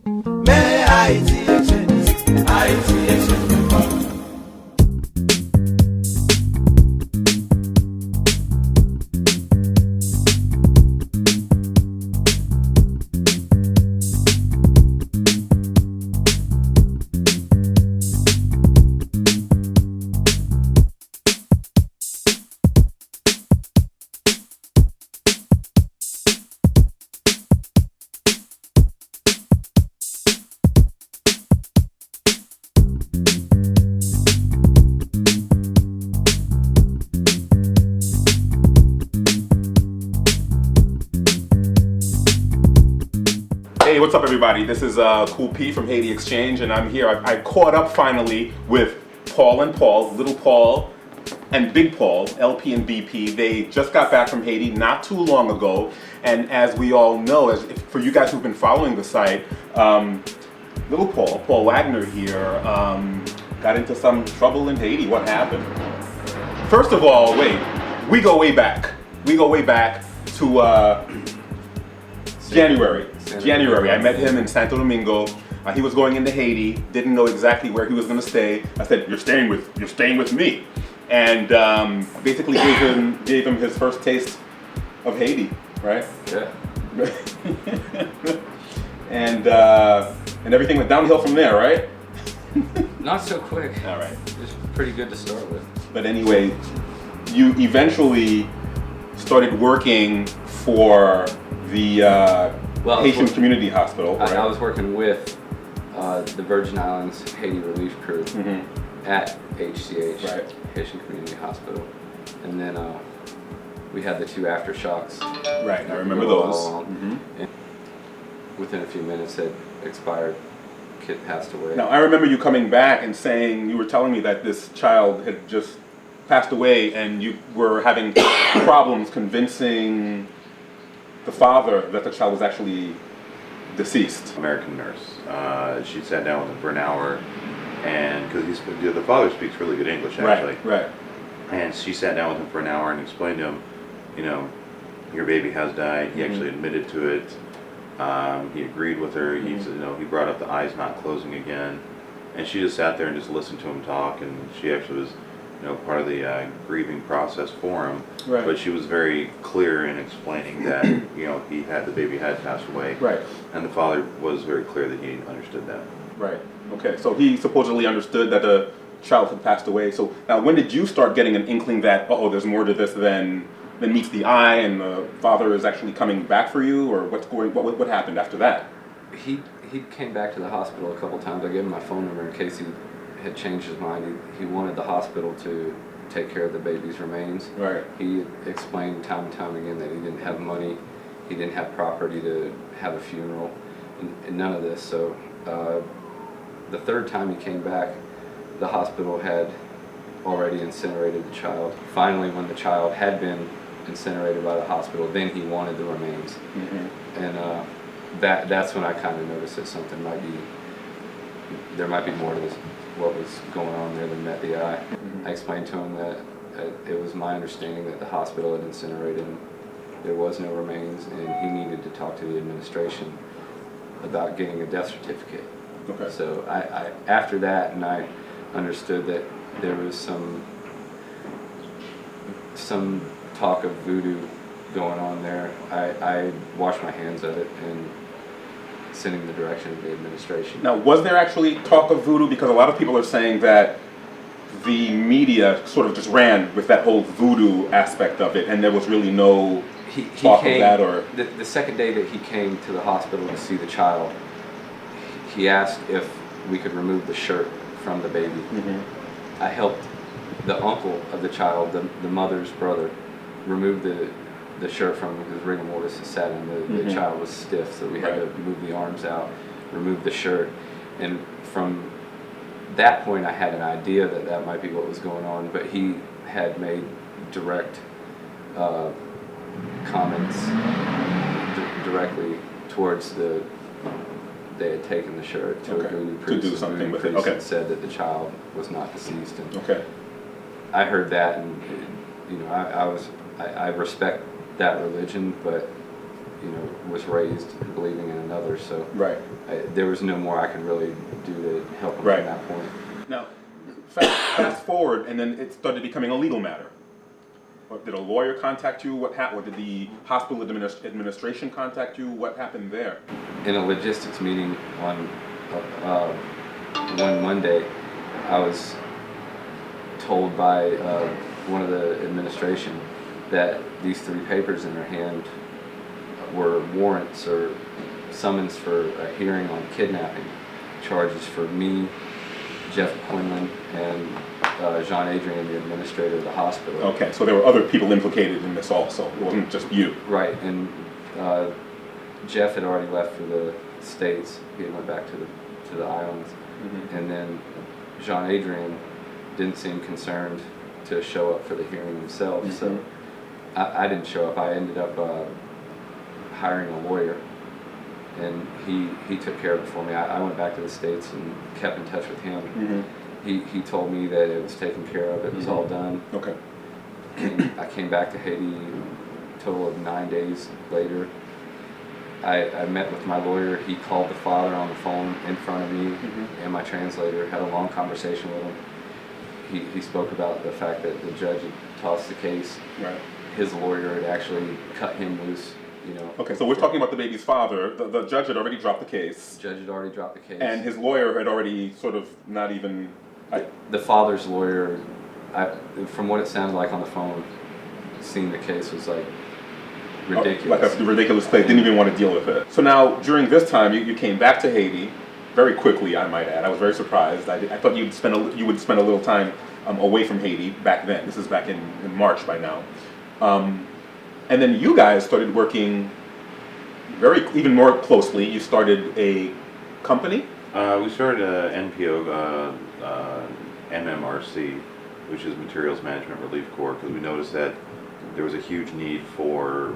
Mais Haïti est chez Haïti est chez nous. Hey, what's up everybody? This is Cool P from Haiti Exchange, and I'm here. I caught up finally with Paul and Paul, Little Paul and Big Paul, LP and BP. They just got back from Haiti not too long ago, and as we all know, for you guys who've been following the site, Little Paul Wagner here, got into some trouble in Haiti. What happened? First of all, wait, we go way back. We go way back to January. I met him in Santo Domingo. He was going into Haiti. Didn't know exactly where he was going to stay. I said, "You're staying with me," and basically gave him his first taste of Haiti, right? Yeah. and everything went downhill from there, right? Not so quick. All right. It's pretty good to start with. But anyway, you eventually started working for the Haitian Community Hospital, right? I was working with the Virgin Islands Haiti Relief Crew at HCH, Right. Haitian Community Hospital. And then we had the two aftershocks. Right, I remember those. And within a few minutes had expired. Kid passed away. Now, I remember you coming back and saying, you were telling me that this child had just passed away and you were having problems convincing the father that the child was actually deceased. American nurse. She sat down with him for an hour, and because the father speaks really good English actually. Right. And she sat down with him for an hour and explained to him, you know, your baby has died. He actually admitted to it. He agreed with her. He said, you know, he brought up the eyes not closing again, and she just sat there and just listened to him talk. And she actually was, you know, part of the grieving process for him. Right. But she was very clear in explaining that, you know, the baby had passed away. Right. And the father was very clear that he understood that. Right. Okay. So he supposedly understood that the child had passed away. So now, when did you start getting an inkling that there's more to this than meets the eye, and the father is actually coming back for you, or what happened after that? He came back to the hospital a couple times. I gave him my phone number in case he had changed his mind. He wanted the hospital to take care of the baby's remains. Right. He explained time and time again that he didn't have money, he didn't have property to have a funeral, and none of this. So the third time he came back, the hospital had already incinerated the child. Finally, when the child had been incinerated by the hospital, then he wanted the remains. And that's when I kind of noticed that there might be more to this, what was going on there than met the eye. I explained to him that it was my understanding that the hospital had incinerated him. There was no remains, and he needed to talk to the administration about getting a death certificate. Okay. So I after that, and I understood that there was some talk of voodoo going on there. I washed my hands of it and sent him the direction of the administration. Now, was there actually talk of voodoo? Because a lot of people are saying that the media sort of just ran with that whole voodoo aspect of it, and there was really no talk of that. Or the second day that he came to the hospital to see the child, he asked if we could remove the shirt from the baby. I helped the uncle of the child, the mother's brother, remove the shirt from him because rigor mortis is set and the child was stiff, so we had to move the arms out, remove the shirt. And from that point I had an idea that might be what was going on, but he had made direct comments directly towards they had taken the shirt to a voodoo priest. To do something with it. Okay. And said that the child was not deceased. And okay. I heard that, and you know, I respect that religion, but was raised believing in another. So Right. there was no more I could really do to help him Right. from that point. Now, fast forward, and then it started becoming a legal matter. Or did a lawyer contact you? What happened? Or did the hospital administration contact you? What happened there? In a logistics meeting on one Monday, I was told by one of the administration that these 3 papers in her hand were warrants or summons for a hearing on kidnapping charges for me, Jeff Quinlan, and Jean Adrian, the administrator of the hospital. Okay, so there were other people implicated in this also. It wasn't just you. Right, and Jeff had already left for the States. He went back to the islands, and then Jean Adrian didn't seem concerned to show up for the hearing himself. So I didn't show up. I ended up hiring a lawyer, and he took care of it for me. I went back to the States and kept in touch with him. He told me that it was taken care of. It was all done. Okay. I came back to Haiti a total of 9 days later. I met with my lawyer. He called the father on the phone in front of me and my translator, had a long conversation with him. He spoke about the fact that the judge had tossed the case. Right. His lawyer had actually cut him loose, Okay, so we're talking about the baby's father. The judge had already dropped the case. The judge had already dropped the case. And his lawyer had already sort of not even... The father's lawyer, from what it sounded like on the phone, seeing the case was like ridiculous. Like a ridiculous place, didn't even want to deal with it. So now, during this time, you came back to Haiti, very quickly, I might add. I was very surprised. I thought you would spend a little time away from Haiti back then. This is back in March by now. And then you guys started working even more closely. You started a company? We started a NPO, MMRC, which is Materials Management Relief Corps, because we noticed that there was a huge need for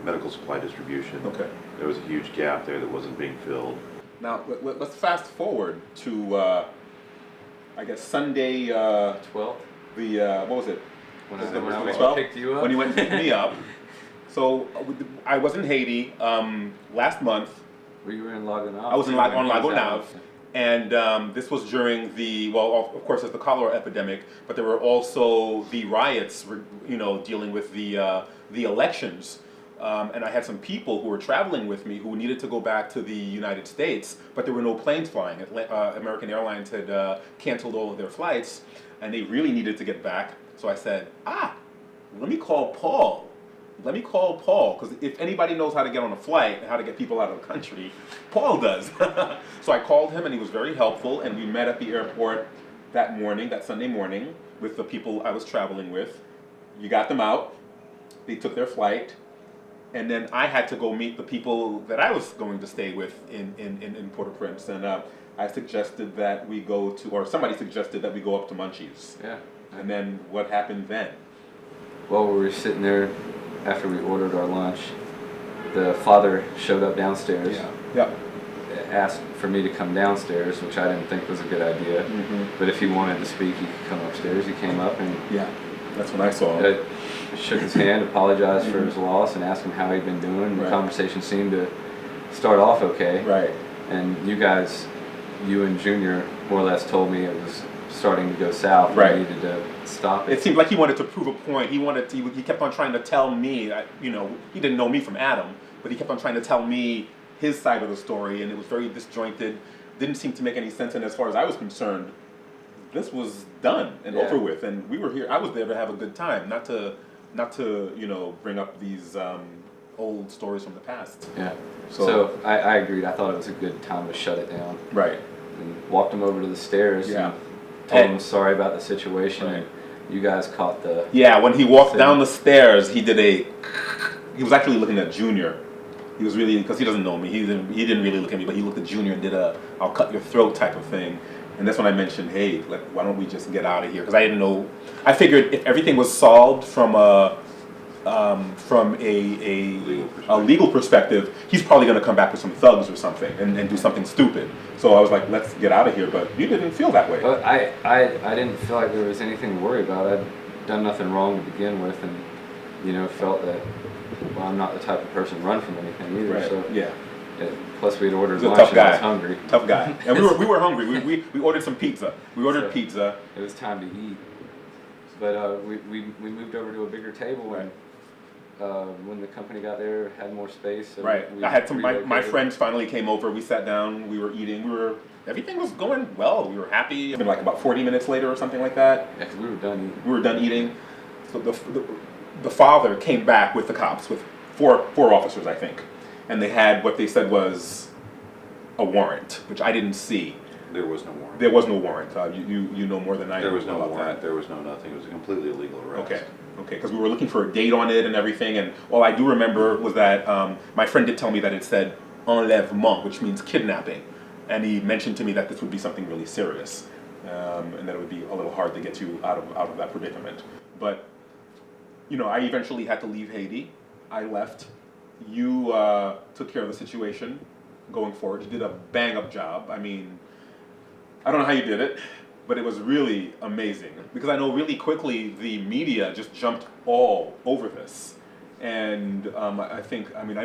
medical supply distribution. Okay. There was a huge gap there that wasn't being filled. Now, let's fast forward to, I guess, Sunday, 12th? what was it? When Was I it went the and 12th? picked you up? When you went and picked me up. So, I was in Haiti last month. Were you in Lagonav? I was on Lagonav. And this was during of course, there's the cholera epidemic, but there were also the riots, dealing with the elections. And I had some people who were traveling with me who needed to go back to the United States, but there were no planes flying. American Airlines had canceled all of their flights, and they really needed to get back. So I said, let me call Paul. Because if anybody knows how to get on a flight and how to get people out of the country, Paul does. So I called him, and he was very helpful, and we met at the airport that Sunday morning, with the people I was traveling with. You got them out. They took their flight. And then I had to go meet the people that I was going to stay with in Port-au-Prince. And I suggested that we go to, or somebody suggested that we go up to Munchies. Yeah. And then what happened then? Well, we were sitting there after we ordered our lunch. The father showed up downstairs. Yeah. Asked for me to come downstairs, which I didn't think was a good idea. But if he wanted to speak, he could come upstairs. He came up and That's when I saw him. Shook his hand, apologized for his loss, and asked him how he'd been doing. The Right. conversation seemed to start off okay. Right. And you and Junior more or less told me it was starting to go south. Right. We needed to stop it. It seemed like he wanted to prove a point. He kept on trying to tell me, he didn't know me from Adam, but he kept on trying to tell me his side of the story, and it was very disjointed. Didn't seem to make any sense, and as far as I was concerned, this was done and over with, and we were here. I was there to have a good time, not to bring up these old stories from the past. Yeah. So- So I agreed. I thought it was a good time to shut it down. Right. And walked him over to the stairs. Yeah. And told And- him sorry about the situation. Right. And you guys caught the. Yeah, when he walked So- down the stairs, he was actually looking at Junior. He was really, because he doesn't know me, he didn't really look at me, but he looked at Junior and did I'll cut your throat type of thing. And that's when I mentioned, hey, why don't we just get out of here? Because I didn't know, I figured if everything was solved from a legal perspective, he's probably going to come back with some thugs or something and do something stupid. So I was like, let's get out of here. But you didn't feel that way. But I didn't feel like there was anything to worry about. I'd done nothing wrong to begin with, and felt that well, I'm not the type of person to run from anything either. Right. So Yeah. plus we had ordered He's a lunch tough and I guy. was hungry. Tough guy. And we were hungry. We ordered some pizza. We ordered So- pizza. It was time to eat. But we moved over to a bigger table when the company got there, had more space. So Right. we I had my relocated. friends finally came over. We sat down. We were eating. Everything was going well. We were happy. And like about 40 minutes later or something like that, Yeah, 'cause we were done eating. we were done eating. So the father came back with the cops, with four officers, I think, and they had what they said was a warrant, which I didn't see. There was no warrant. There was no warrant. You know more than I do. There was no about warrant. that. There was no nothing. It was a completely illegal arrest. Okay, because we were looking for a date on it and everything, and all I do remember was that my friend did tell me that it said enlèvement, which means kidnapping, and he mentioned to me that this would be something really serious, and that it would be a little hard to get you out of that predicament. But I eventually had to leave Haiti. I left. You took care of the situation going forward. You did a bang-up job. I mean, I don't know how you did it, but it was really amazing. Because I know really quickly the media just jumped all over this. And I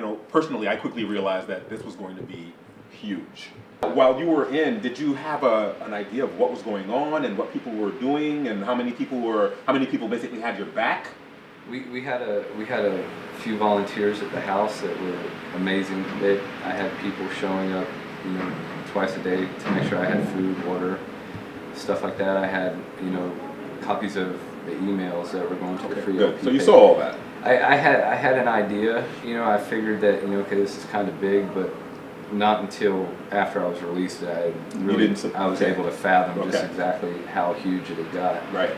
know personally I quickly realized that this was going to be huge. While you were in, did you have an idea of what was going on and what people were doing and how many people basically had your back? We had a few volunteers at the house that were amazing. I had people showing up, twice a day to make sure I had food, water, stuff like that. I had, copies of the emails that were going to the free Good. LP So you page. saw all that. I had an idea. I figured that okay, this is kind of big, but not until after I was released that I was okay. able to fathom just Okay. exactly how huge it had got. Right.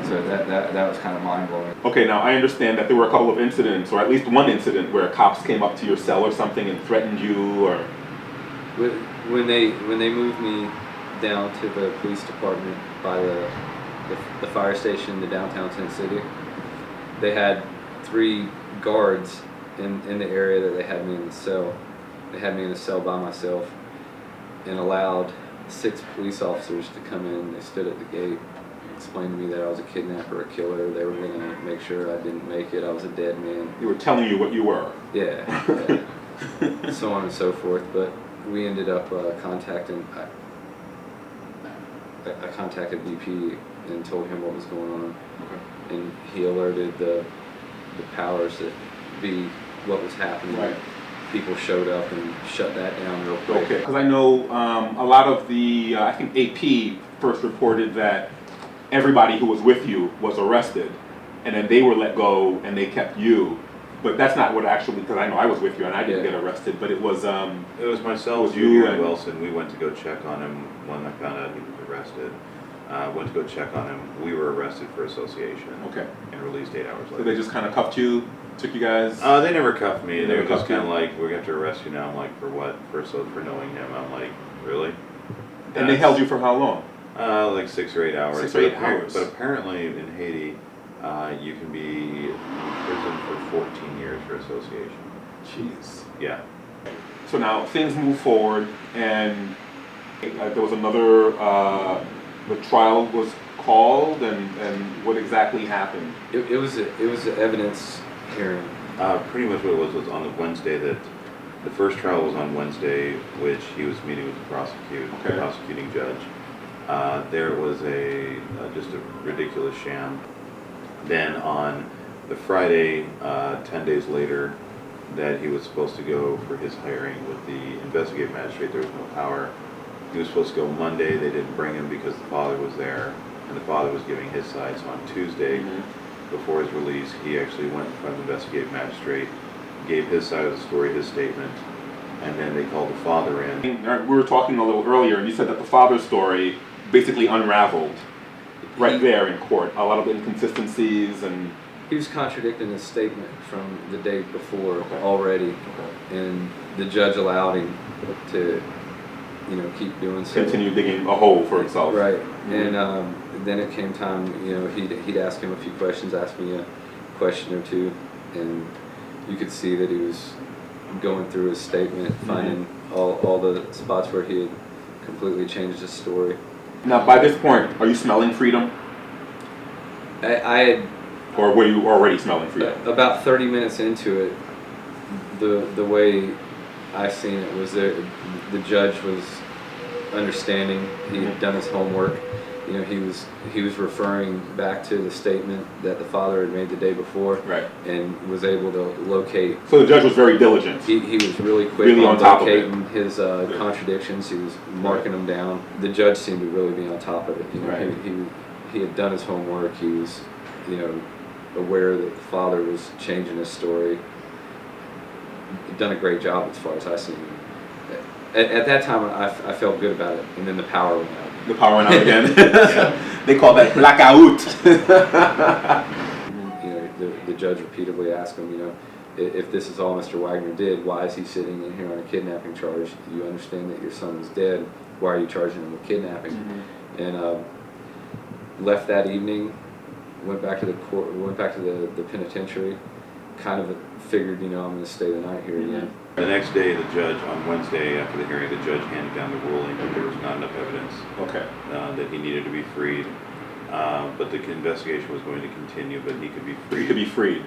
So that was kind of mind blowing. Okay, now I understand that there were a couple of incidents, or at least one incident, where cops came up to your cell or something and threatened you, or When they moved me down to the police department by the fire station in the downtown Tent City, they had 3 guards in the area that they had me in the cell. They had me in a cell by myself and allowed 6 police officers to come in. They stood at the gate, explained to me that I was a kidnapper, a killer. They were going to make sure I didn't make it. I was a dead man. they were telling you what you were. Yeah. So on and so forth. But we ended up contacting. I contacted BP and told him what was going on, and he alerted the powers that be what was happening. Right. People showed up and shut that down real quick. Okay, because I know a lot of the, I think AP first reported that everybody who was with you was arrested, and then they were let go and they kept you. But that's not what actually, because I know I was with you and I didn't Yeah. get arrested, but it was, It was myself, Was you Junior, and and- Wilson. We went to go check on him when I found out he was arrested. Went to go check on him. We were arrested for association. okay. And released 8 hours So later. they just kind of cuffed you, took you guys? They never cuffed me. They They never were just cuffed you? kind of like, "We're going to arrest you now." I'm like, "For what?" For knowing him. I'm like, "Really?" And they held you for how long? Like 6 or 8 hours. 6 or 8 But hours. But apparently in Haiti, you can be in prison for 14 years for association. Jeez. Yeah. So now things move forward, and there was another, the trial was called, and what exactly happened? It was an evidence hearing. Pretty much what it was on the Wednesday that the first trial was on Wednesday, which he was meeting with the Okay. prosecuting judge. There was just a ridiculous sham. Then on the Friday, 10 days later, that he was supposed to go for his hiring with the investigative magistrate, there was no power. He was supposed to go Monday, they didn't bring him because the father was there, and the father was giving his side. So on Tuesday, before his release, he actually went in front of the investigative magistrate, gave his side of the story, his statement, and then they called the father in. We were talking a little earlier, and you said that the father's story basically unraveled right there in court. A lot of inconsistencies and. He was contradicting his statement from the day before Okay. already, and the judge allowed him to, keep doing so. Continue digging a hole for himself. Right, and then it came time. He'd ask him a few questions, ask me a question or two, and you could see that he was going through his statement, finding all the spots where he had completely changed his story. Now, by this point, are you smelling freedom? I had or were you already smelling for you? About 30 minutes into it, the way I seen it was the judge was understanding. He had done his homework. You know, he was referring back to the statement that the father had made the day before, Right. and was able to locate. So the judge was very diligent. He was really quick Really on on top of it. locating his contradictions. He was marking them down. The judge seemed to really be on top of it. You know, Right. he had done his homework. He was, you know, aware that the father was changing his story. He'd done a great job as far as I seen him. At that time, I felt good about it, and then the power went out. The power went out again. They call that blackout. You know, the judge repeatedly asked him, you know, if this is all Mr. Wagner did, why is he sitting in here on a kidnapping charge? You understand that your son is dead. Why are you charging him with kidnapping? And left that evening, went back to the court, went back to the penitentiary. Kind of figured, you know, I'm going to stay the night here again. The next day, the judge, on Wednesday after the hearing, the judge handed down the ruling that there was not enough evidence Okay. that he needed to be freed. But the investigation was going to continue, but he could be freed. He could be freed.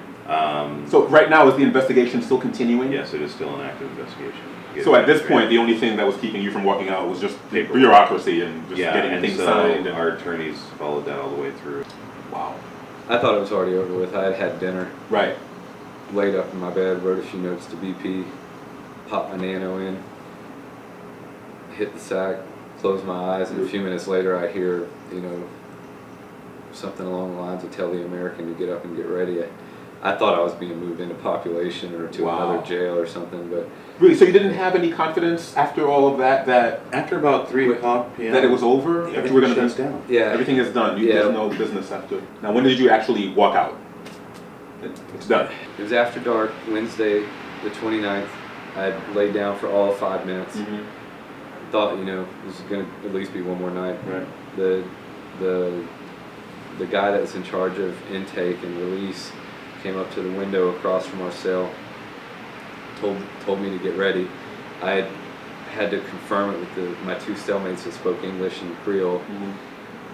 So right now, is the investigation still continuing? Yes, it is still an active investigation. So at this point, the only thing that was keeping you from walking out was just Paperwork. bureaucracy and just Yeah, getting and things so signed. And, our attorneys followed that all the way through. wow. I thought it was already over with. I had had dinner, Right. laid up in my bed, wrote a few notes to BP, popped my nano in, hit the sack, closed my eyes, and a few minutes later I hear, you know, something along the lines of tell the American to get up and get ready. I thought I was being moved into population or to Wow. another jail or something, but Really? So you didn't have any confidence after all of that After about 3 o'clock p.m. that it was over? That you everything were going shuts to down. yeah. Everything is done. Yeah. There's no business after. Now, when did you actually walk out? It's done. It was after dark, Wednesday the 29th. I had laid down for all of 5 minutes. Thought, you know, this is going to at least be one more night. Right. The guy that was in charge of intake and release came up to the window across from our cell, told me to get ready. I had to confirm it with my two cellmates that spoke English and Creole,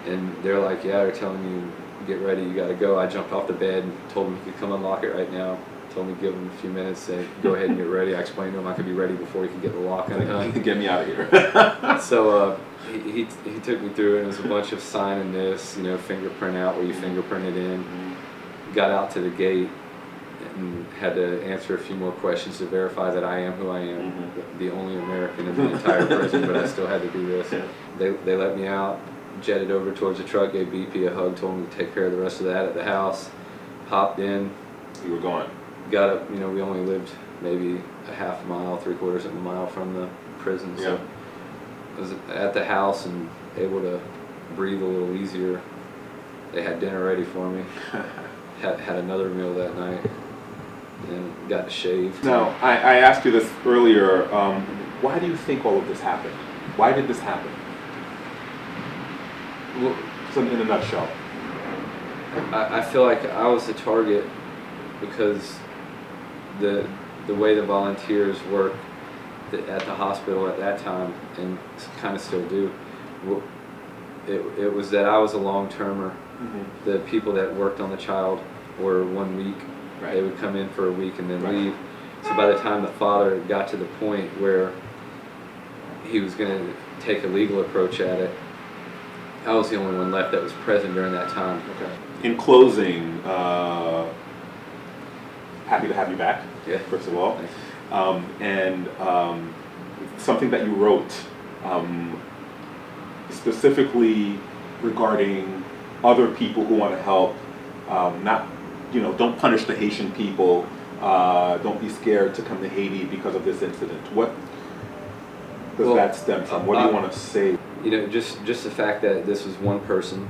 and they're like, yeah, they're telling you get ready, you got to go. I jumped off the bed and told him he could come unlock it right now. Told me to give him a few minutes, say go ahead and get ready. I explained to him I could be ready before he could get the lock undone. Get me out of here. So he took me through it, and it was a bunch of signing this, you know, fingerprint out where you fingerprint it in. Got out to the gate and had to answer a few more questions to verify that I am who I am, the only American in the entire prison, but I still had to do this. They let me out, jetted over towards the truck, gave BP a hug, told me to take care of the rest of that at the house, hopped in, You were gone. got up, you know, we only lived maybe a half mile, 3/4 of a mile from the prison, so Yeah. I was at the house and able to breathe a little easier. They had dinner ready for me. had another meal that night and got to shave. Now, I asked you this earlier. Why do you think all of this happened? Why did this happen? Well, So in a nutshell. I feel like I was the target because the way the volunteers work at the hospital at that time, and kind of still do, it was that I was a long-termer. The people that worked on the child were 1 week. Right. They would come in for a week and then Right. leave. So by the time the father got to the point where he was going to take a legal approach at it, I was the only one left that was present during that time. Okay. In closing, happy to have you back. Yeah. First of all, Thanks. and something that you wrote specifically regarding other people who want to help. Not, you know, don't punish the Haitian people. Don't be scared to come to Haiti because of this incident. What does that stem from? What do you want to say? You know, just the fact that this was one person,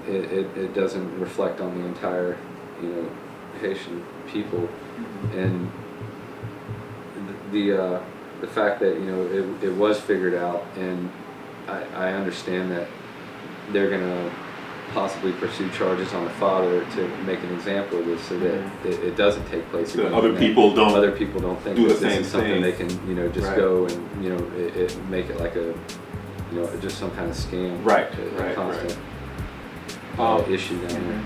it doesn't reflect on the entire, you know, Haitian people, and the fact that, you know, it was figured out, and I understand that they're gonna possibly pursue charges on the father to make an example of this, so that it doesn't take place So again. other people don't Other people don't think do that the this same is something thing. they can, you know, just Right. go and, you know, it make it like a, you know, just some kind of scam. Right, a right, constant right. issue down there.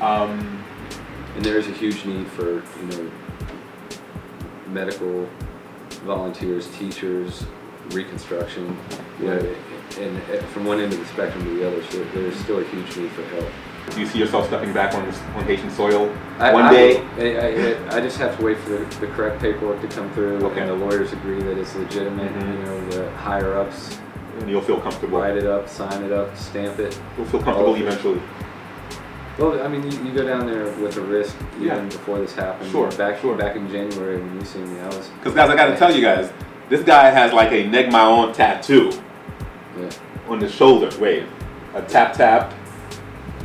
And there is a huge need for, medical volunteers, teachers, reconstruction, and from one end of the spectrum to the other, so there's still a huge need for help. Do you see yourself stepping back on Haitian soil I one day? I just have to wait for the correct paperwork to come through, Okay. and the lawyers agree that it's legitimate. Mhm. The higher ups And you'll feel comfortable. write it up, sign it up, stamp it. You'll feel comfortable All of it. eventually. Well, I mean, you go down there with a risk even Yeah. before this happened. Sure, Back sure. back in January when you see me, I was. Because guys, I got to tell you guys, this guy has like a Neg Maon tattoo Yeah. on the shoulder. Wait, a tap tap.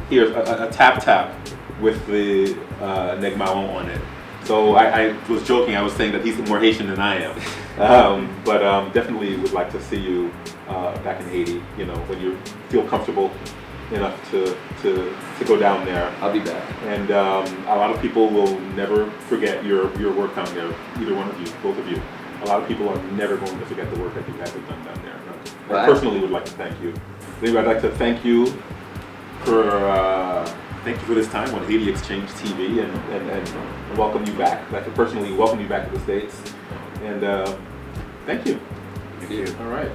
Here's a tap tap with the Neg Maon on it. So I was joking. I was saying that he's more Haitian than I am. But definitely would like to see you back in Haiti. When you feel comfortable enough to go down there. I'll be back. And a lot of people will never forget your work down there. Either one of you, both of you. A lot of people are never going to forget the work that you guys have done down there. I Right. personally would like to thank you. Maybe I'd like to thank you for this time on Haiti Exchange TV and welcome you back. I'd like to personally welcome you back to the States. And thank you. Thank you. All right.